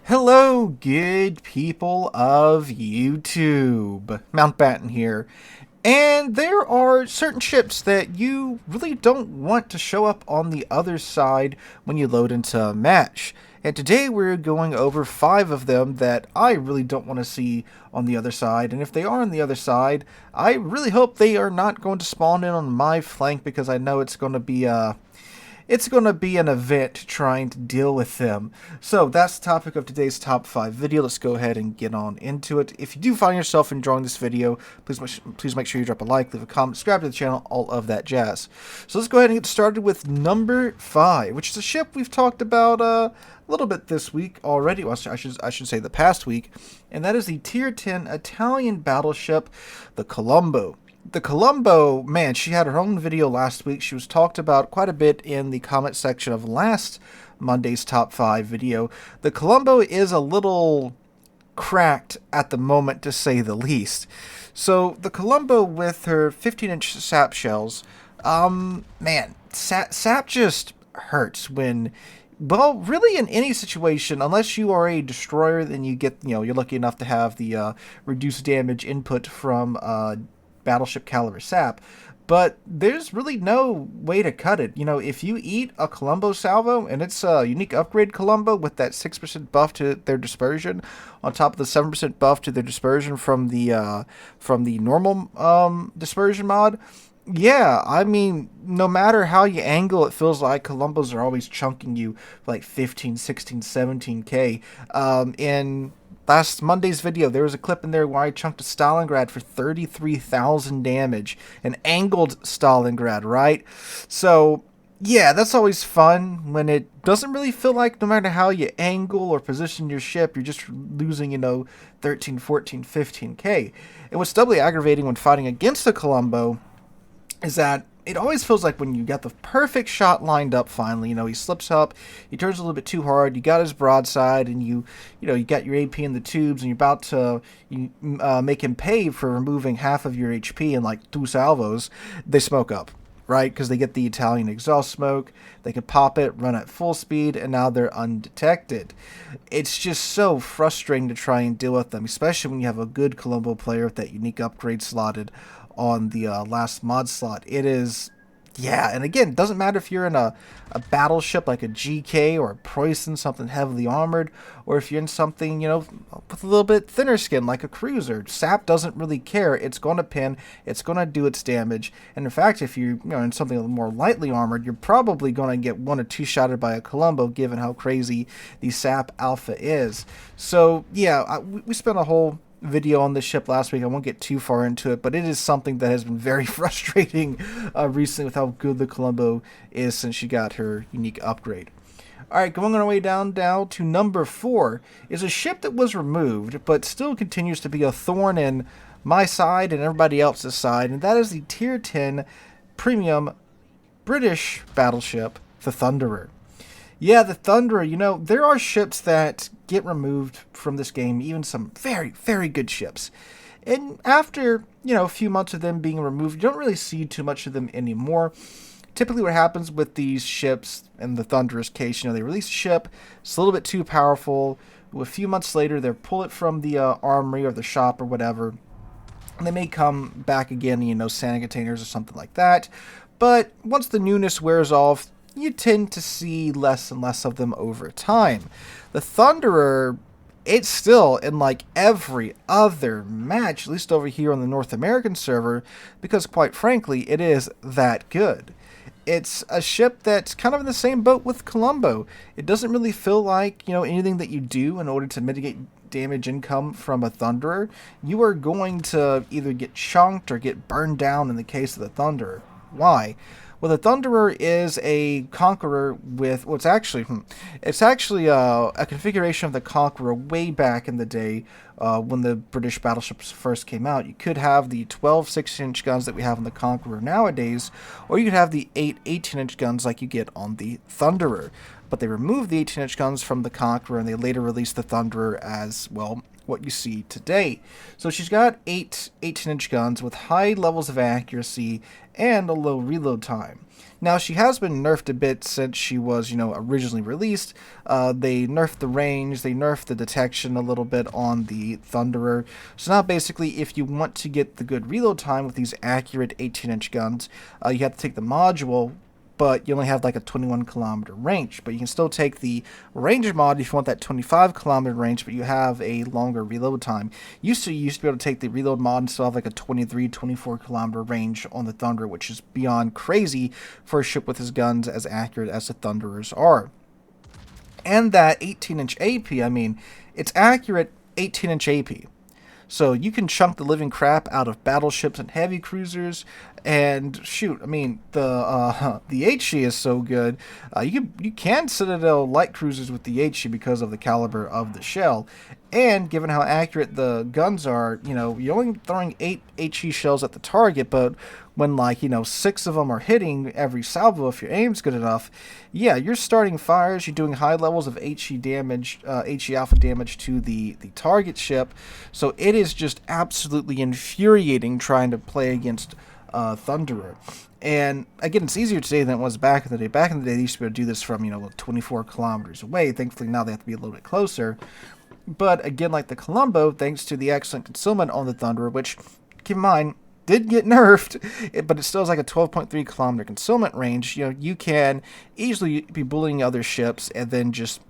Hello, good people of YouTube. Mountbatten here. And there are certain ships that you really don't want to show up on the other side when you load into a match. And today we're going over 5 of them that I really don't want to see on the other side. And if they are on the other side, I really hope they are not going to spawn in on my flank, because I know it's going to be an event trying to deal with them. So that's the topic of today's top 5 video. Let's go ahead and get on into it. If you do find yourself enjoying this video, please make sure you drop a like, leave a comment, subscribe to the channel, all of that jazz. So let's go ahead and get started with number 5, which is a ship we've talked about a little bit this week already. Well, I should say the past week, and that is the Tier 10 Italian battleship, the Colombo. The Colombo, man, she had her own video last week. She was talked about quite a bit in the comment section of last Monday's top 5 video. The Colombo is a little cracked at the moment, to say the least. So the Colombo, with her 15-inch sap shells, man, sap just hurts when, well, really in any situation, unless you are a destroyer, then you get, you're lucky enough to have the reduced damage input from battleship caliber sap, but there's really no way to cut it. If you eat a Colombo salvo, and it's a unique upgrade Colombo with that 6% buff to their dispersion on top of the 7% buff to their dispersion from the normal dispersion mod. Yeah, I mean, no matter how you angle, it feels like Colombos are always chunking you for like 15, 16, 17k. In last Monday's video, there was a clip in there where I chunked a Stalingrad for 33,000 damage. An angled Stalingrad, right? So, yeah, that's always fun when it doesn't really feel like, no matter how you angle or position your ship, you're just losing, 13, 14, 15k. And what's doubly aggravating when fighting against a Colombo is that it always feels like when you got the perfect shot lined up finally, he slips up, he turns a little bit too hard, you got his broadside, and you got your AP in the tubes, and you're about to make him pay for removing half of your HP in like 2 salvos. They smoke up, right? Because they get the Italian exhaust smoke, they can pop it, run at full speed, and now they're undetected. It's just so frustrating to try and deal with them, especially when you have a good Colombo player with that unique upgrade slotted on the last mod slot. It is, yeah, and again, it doesn't matter if you're in a battleship like a GK or a Preußen, something heavily armored, or if you're in something, with a little bit thinner skin like a cruiser. Sap doesn't really care. It's going to pin, it's going to do its damage, and in fact, if you're in something a little more lightly armored, you're probably going to get 1 or 2 shotted by a Colombo, given how crazy the Sap Alpha is. So, yeah, we spent a whole video on this ship last week. I won't get too far into it, but it is something that has been very frustrating recently with how good the Colombo is since she got her unique upgrade. Alright, going our way down now to number 4 is a ship that was removed but still continues to be a thorn in my side and everybody else's side, and that is the Tier 10 premium British battleship, the Thunderer. Yeah, the Thunderer, there are ships that get removed from this game, even some very, very good ships. And after, a few months of them being removed, you don't really see too much of them anymore. Typically what happens with these ships, in the Thunderer's case, they release a ship, it's a little bit too powerful. A few months later, they pull it from the armory or the shop or whatever, and they may come back again, sand containers or something like that. But once the newness wears off, you tend to see less and less of them over time. The Thunderer, it's still in like every other match, at least over here on the North American server, because quite frankly, it is that good. It's a ship that's kind of in the same boat with Colombo. It doesn't really feel like, anything that you do in order to mitigate damage income from a Thunderer, you are going to either get chunked or get burned down in the case of the Thunderer. Why? Well, the Thunderer is a Conqueror with, well, it's actually a configuration of the Conqueror way back in the day when the British battleships first came out. You could have the 12 6-inch guns that we have on the Conqueror nowadays, or you could have the 8 18-inch guns like you get on the Thunderer. But they removed the 18-inch guns from the Conqueror, and they later released the Thunderer as, well, what you see today. So she's got 8 18-inch guns with high levels of accuracy and a low reload time. Now, she has been nerfed a bit since she was, originally released. They nerfed the range, they nerfed the detection a little bit on the Thunderer. So now, basically, if you want to get the good reload time with these accurate 18-inch guns, you have to take the module, but you only have like a 21-kilometer range. But you can still take the Ranger mod if you want that 25-kilometer range, but you have a longer reload time. You used to be able to take the reload mod and still have like a 23, 24-kilometer range on the Thunder, which is beyond crazy for a ship with his guns as accurate as the Thunderers are. And that 18-inch AP, it's accurate 18-inch AP. So you can chunk the living crap out of battleships and heavy cruisers, and shoot, the HE is so good. You can Citadel light cruisers with the HE because of the caliber of the shell, and given how accurate the guns are, you're only throwing 8 HE shells at the target, but when 6 of them are hitting every salvo, if your aim's good enough, yeah, you're starting fires, you're doing high levels of HE damage, HE alpha damage to the target ship. So it is just absolutely infuriating trying to play against Thunderer. And again, it's easier today than it was back in the day. Back in the day, they used to be able to do this from 24 kilometers away. Thankfully, now they have to be a little bit closer. But again, like the Colombo, thanks to the excellent concealment on the Thunderer, which, keep in mind, did get nerfed, but it still has like a 12.3 kilometer concealment range. You can easily be bullying other ships and then just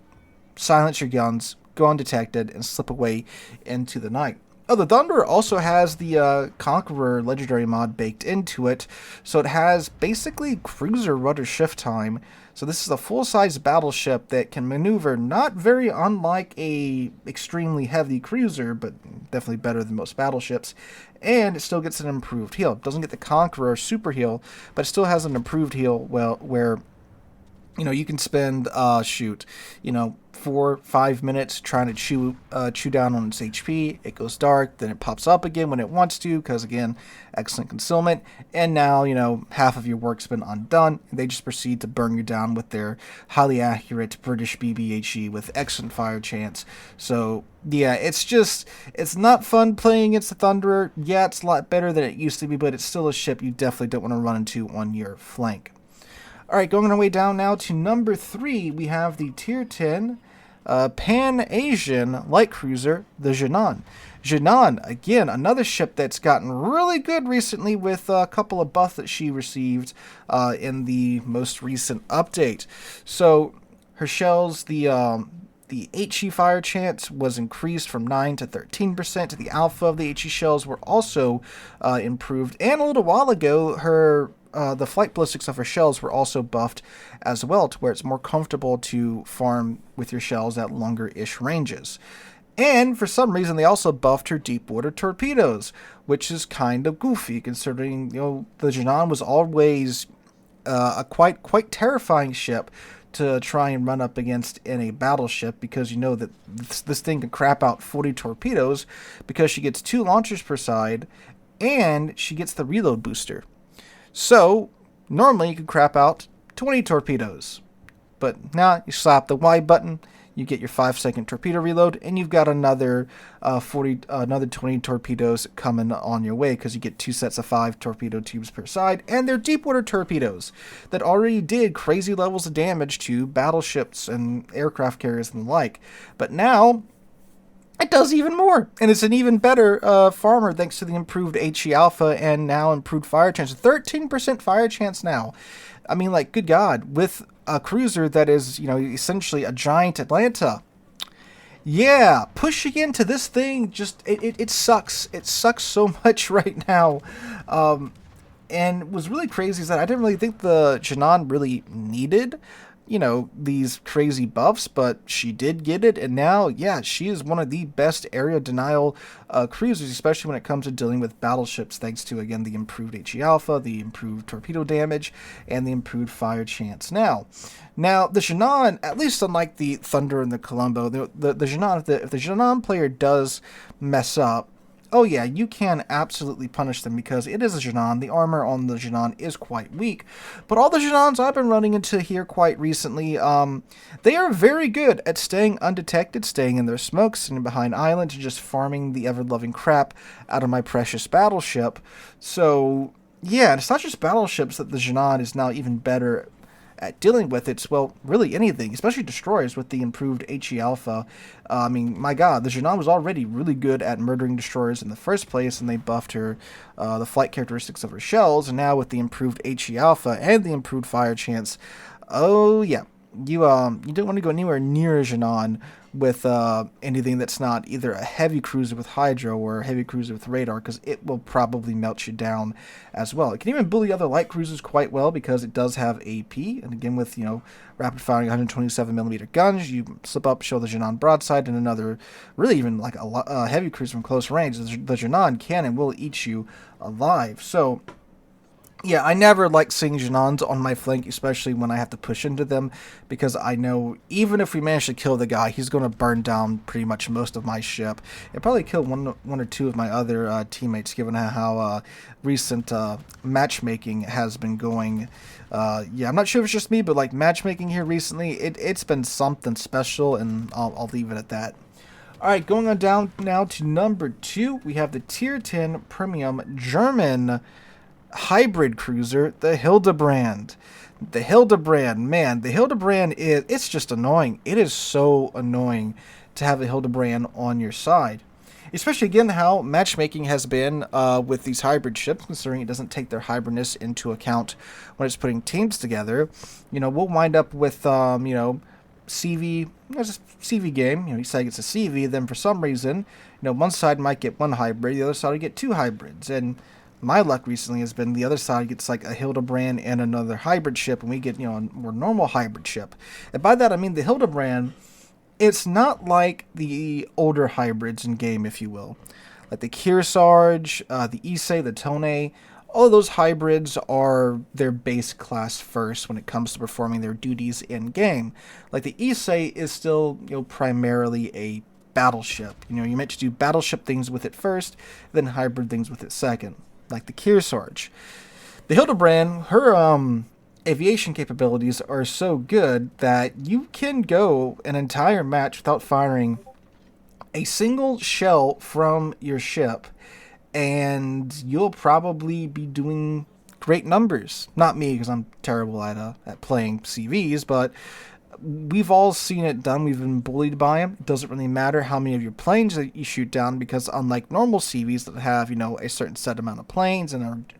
silence your guns, go undetected, and slip away into the night. Oh, the Thunderer also has the Conqueror legendary mod baked into it, so it has basically cruiser rudder shift time. So this is a full-size battleship that can maneuver not very unlike a extremely heavy cruiser, but definitely better than most battleships, and it still gets an improved heal. It doesn't get the Conqueror super heal, but it still has an improved heal where you can spend 4-5 minutes trying to chew down on its HP. It goes dark, then it pops up again when it wants to, because again, excellent concealment. And now, half of your work's been undone, and they just proceed to burn you down with their highly accurate British BBHE with excellent fire chance. So yeah, it's not fun playing against the Thunderer. Yeah, it's a lot better than it used to be, but it's still a ship you definitely don't want to run into on your flank. Alright, going our way down now to number 3, we have the Tier 10 Pan-Asian light cruiser, the Jinan. Jinan, again, another ship that's gotten really good recently with a couple of buffs that she received in the most recent update. So, her shells, the HE fire chance was increased from 9 to 13%. The alpha of the HE shells were also improved. And a little while ago, the flight ballistics of her shells were also buffed as well, to where it's more comfortable to farm with your shells at longer-ish ranges. And for some reason, they also buffed her deep water torpedoes, which is kind of goofy, considering the Jinan was always a quite terrifying ship to try and run up against in a battleship, because that this thing can crap out 40 torpedoes because she gets 2 launchers per side, and she gets the reload booster. So, normally you could crap out 20 torpedoes. But now you slap the Y button, you get your 5-second torpedo reload, and you've got another 20 torpedoes coming on your way, because you get 2 sets of 5 torpedo tubes per side, and they're deep water torpedoes that already did crazy levels of damage to battleships and aircraft carriers and the like. But now it does even more, and it's an even better farmer thanks to the improved HE alpha and now improved fire chance. 13% fire chance now. Good God, with a cruiser that is, essentially a giant Atlanta. Yeah, pushing into this thing, it sucks. It sucks so much right now. And what's really crazy is that I didn't really think the Jinan really needed these crazy buffs, but she did get it, and now, yeah, she is one of the best area denial cruisers, especially when it comes to dealing with battleships, thanks to, again, the improved HE alpha, the improved torpedo damage, and the improved fire chance. Now, the Jinan, at least unlike the Thunder and the Colombo, the Jinan, if the Jinan player does mess up, oh yeah, you can absolutely punish them because it is a Jinan. The armor on the Jinan is quite weak. But all the Jinans I've been running into here quite recently, they are very good at staying undetected, staying in their smoke, sitting behind islands, and just farming the ever-loving crap out of my precious battleship. So, yeah, it's not just battleships that the Jinan is now even better at dealing with. It's, well, really anything, especially destroyers with the improved HE Alpha. I mean, my god, the Jinan was already really good at murdering destroyers in the first place, and they buffed her, the flight characteristics of her shells, and now with the improved HE Alpha and the improved fire chance, oh yeah, you don't want to go anywhere near a Jinan with anything that's not either a heavy cruiser with Hydro or a heavy cruiser with radar, because it will probably melt you down as well. It can even bully other light cruisers quite well because it does have AP, and again with, rapid firing 127mm guns, you slip up, show the Jinan broadside, and another, really even like a heavy cruiser from close range. The Jinan can and will eat you alive. So yeah, I never like seeing Jinans on my flank, especially when I have to push into them, because I know even if we manage to kill the guy, he's going to burn down pretty much most of my ship. It'll probably kill one or two of my other teammates, given how recent matchmaking has been going. Yeah, I'm not sure if it's just me, but like matchmaking here recently, it's been something special, and I'll leave it at that. Alright, going on down now to number 2, we have the Tier 10 Premium German hybrid cruiser, the Hildebrand. The Hildebrand, man, the Hildebrand it's just annoying. It is so annoying to have a Hildebrand on your side. Especially, again, how matchmaking has been with these hybrid ships, considering it doesn't take their hybridness into account when it's putting teams together. We'll wind up with, CV, it's a CV game. Each side gets a CV, then for some reason, one side might get one hybrid, the other side will get two hybrids, and my luck recently has been the other side gets like a Hildebrand and another hybrid ship, and we get, a more normal hybrid ship. And by that I mean the Hildebrand, it's not like the older hybrids in game, if you will. Like the Kearsarge, the Issei, the Tone, all of those hybrids are their base class first when it comes to performing their duties in game. Like the Issei is still, primarily a battleship. You meant to do battleship things with it first, then hybrid things with it second. Like the Kearsarge. The Hildebrand, her aviation capabilities are so good that you can go an entire match without firing a single shell from your ship, and you'll probably be doing great numbers. Not me, because I'm terrible at playing CVs, but we've all seen it done. We've been bullied by them. It doesn't really matter how many of your planes that you shoot down, because unlike normal CVs that have, a certain set amount of planes and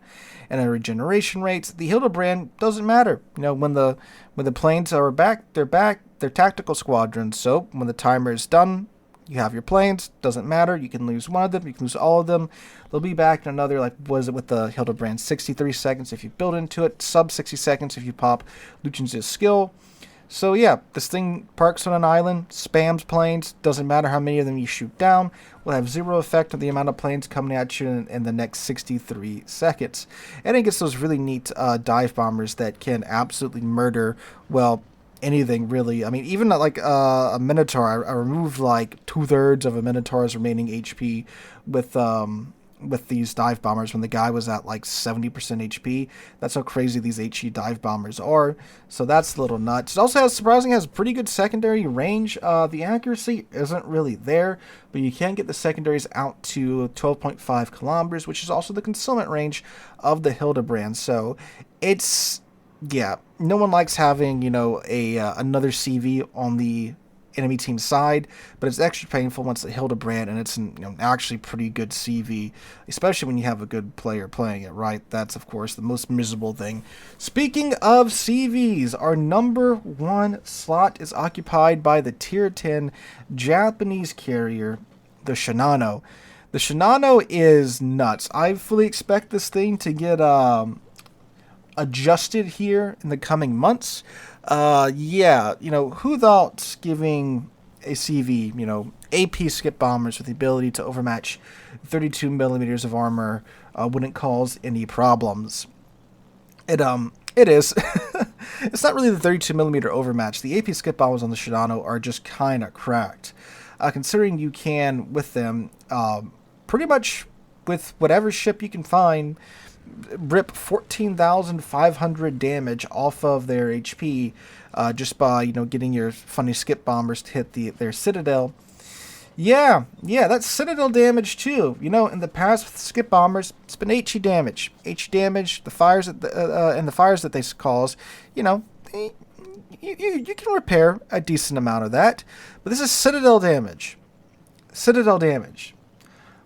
a regeneration rates, the Hildebrand doesn't matter. When the planes are back, they're back. They're tactical squadrons. So when the timer is done, you have your planes. Doesn't matter. You can lose one of them. You can lose all of them. They'll be back in another, like, was it with the Hildebrand? 63 seconds if you build into it. Sub 60 seconds if you pop Lucian's skill. So yeah, this thing parks on an island, spams planes, doesn't matter how many of them you shoot down, will have zero effect on the amount of planes coming at you in the next 63 seconds. And it gets those really neat dive bombers that can absolutely murder, well, anything really. I mean, even like a Minotaur, I removed like 2/3 of a Minotaur's remaining HP with these dive bombers when the guy was at like 70% HP. That's how crazy these HE dive bombers are. So that's a little nuts. It also has pretty good secondary range. The accuracy isn't really there, but you can get the secondaries out to 12.5 kilometers, which is also the concealment range of the Hildebrand. So it's, yeah, no one likes having, another CV on the enemy team side, but it's extra painful once the Hildebrand, and it's actually pretty good CV, especially when you have a good player playing it, right? That's of course the most miserable thing. Speaking of CVs, our number 1 slot is occupied by the Tier 10 Japanese carrier, the Shinano. The Shinano is nuts. I fully expect this thing to get adjusted here in the coming months. Yeah, who thought giving a CV, AP skip bombers with the ability to overmatch 32 millimeters of armor wouldn't cause any problems? It is. It's not really the 32 millimeter overmatch. The AP skip bombers on the Shinano are just kind of cracked. Considering you can, with them, pretty much with whatever ship you can find, rip 14,500 damage off of their HP just by, getting your funny skip bombers to hit their citadel. Yeah, that's citadel damage too. In the past with skip bombers, it's been HE damage. HE damage, the fires and the fires that they cause, you can repair a decent amount of that. But this is citadel damage. Citadel damage.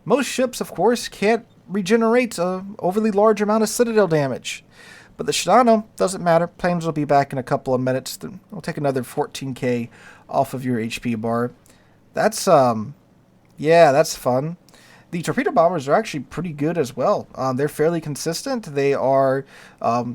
Most ships, of course, can't regenerate an overly large amount of citadel damage. But the Shinano, doesn't matter. Planes will be back in a couple of minutes. We'll take another 14k off of your HP bar. That's, that's fun. The torpedo bombers are actually pretty good as well. They're fairly consistent. They are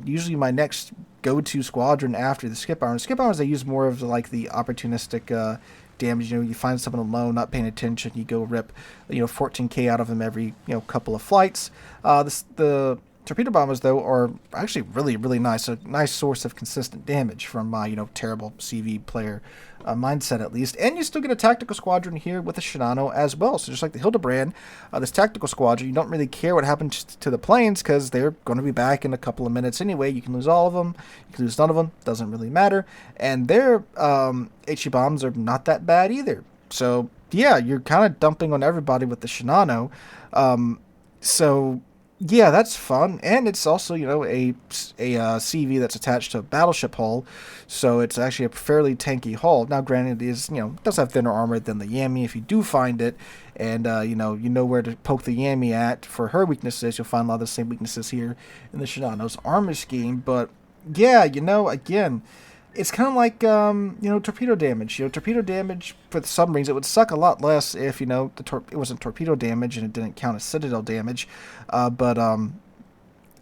usually my next go-to squadron after the skip bombers. Skip bombers, they use more of like the opportunistic damage. You find someone alone, not paying attention, you go rip 14k out of them every couple of flights. The torpedo bombers though are actually really, really nice. A nice source of consistent damage from my terrible CV player mindset at least. And you still get a tactical squadron here with the Shinano as well. So just like the Hildebrand, this tactical squadron, you don't really care what happens to the planes because they're going to be back in a couple of minutes anyway. You can lose all of them, you can lose none of them, doesn't really matter. And their HE bombs are not that bad either. So yeah, you're kind of dumping on everybody with the Shinano. So yeah, that's fun, and it's also a CV that's attached to a battleship hull, so it's actually a fairly tanky hull. Now, granted, it is does have thinner armor than the Yami if you do find it, and you know where to poke the Yami at for her weaknesses. You'll find a lot of the same weaknesses here in the Shinano's armor scheme, but yeah, again, it's kind of like, torpedo damage. Torpedo damage for the submarines, it would suck a lot less if, it wasn't torpedo damage and it didn't count as citadel damage. But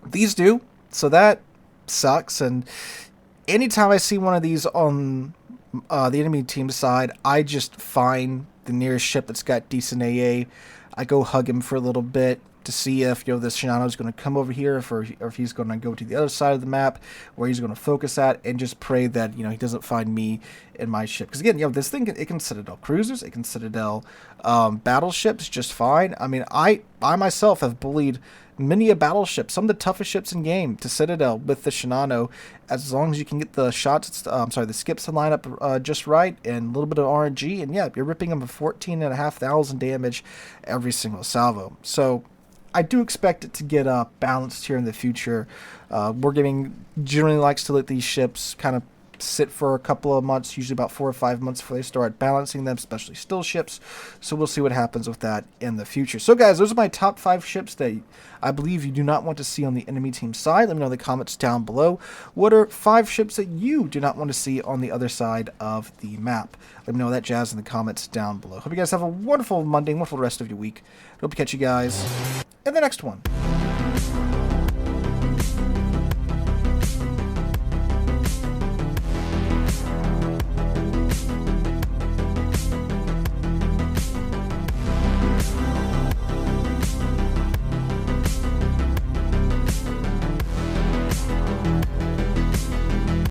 these do, so that sucks. And anytime I see one of these on the enemy team side, I just find the nearest ship that's got decent AA. I go hug him for a little bit to see if this Shinano is going to come over here, or if he's going to go to the other side of the map where he's going to focus at, and just pray that he doesn't find me in my ship. Because again, this thing, it can citadel cruisers, it can citadel battleships just fine. I mean, I myself have bullied many a battleship, some of the toughest ships in game, to citadel with the Shinano, as long as you can get the shots, the skips to line up just right, and a little bit of RNG, and yeah, you're ripping them 14,500 damage every single salvo. So I do expect it to get balanced here in the future. Wargaming generally likes to let these ships kind of sit for a couple of months, usually about 4 or 5 months before they start balancing them, especially still ships. So we'll see what happens with that in the future. So guys, those are my top 5 ships that I believe you do not want to see on the enemy team side. Let me know in the comments down below. What are 5 ships that you do not want to see on the other side of the map? Let me know that jazz in the comments down below. Hope you guys have a wonderful Monday, wonderful rest of your week. Hope to catch you guys in the next one.